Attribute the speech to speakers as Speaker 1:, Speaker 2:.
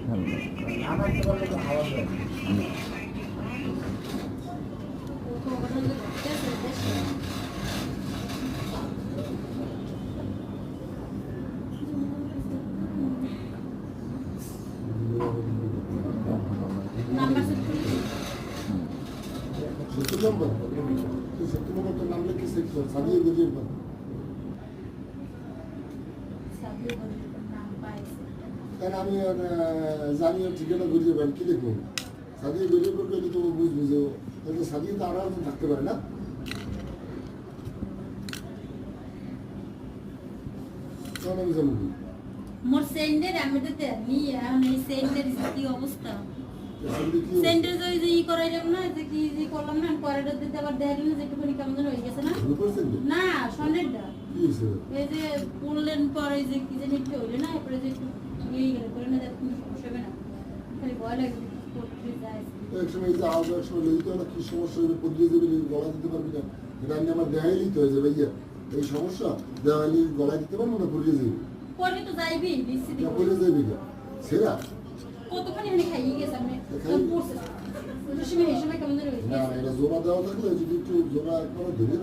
Speaker 1: আমার তো বলে তো খাওয়া যায় নম্বর তো নাম লিখে সেট কর সাদিয়ে গজিয়ে পর কারণ আমি জানি ঠিকানা গজিয়ে পারি কি দেখবো সাদিয়ে গজিয়ে পর করলে তো বুঝবো তাহলে সাদিয়ে তো আরও থাকতে পারে না কেন আমি জানি
Speaker 2: মোর সেন্ডের আমি তো নি এখন এই সেন্ডের কি অবস্থা সেন্ডের যে ই করাইলাম না যে কি যে করলাম না পরেটা দিতে আবার দেখাইলাম যে একটুখানি কেমন যেন হয়ে গেছে না না সন্ডেরটা এই যে পড়লেন পরে যে কি জানি একটু হইলো না এরপরে যে একটু ইয়ে গেলে করে না যাতে কোনো সমস্যা হবে না খালি ভয় লাগে করতে যায়
Speaker 1: এক সময় যে আওয়াজ এক সময় লইতে হয় না কি সমস্যা হবে পড়িয়ে যাবে গলা দিতে পারবি না এটা আমি আমার দেখাই নিতে হয়েছে ভাইয়া এই সমস্যা দেওয়ালি গলা দিতে পারবো না পড়িয়ে যাবে
Speaker 2: পরে তো যাইবি নিশ্চিত
Speaker 1: পড়িয়ে যাবে সেরা
Speaker 2: কতখানি মানে খাইয়ে গেছে আমি পড়ছে ওই সময় এই সময় কেমন যেন হয়ে
Speaker 1: না
Speaker 2: গেছে
Speaker 1: এটা জোড়া দেওয়া থাকলে যদি একটু জোড়া একবার ধরে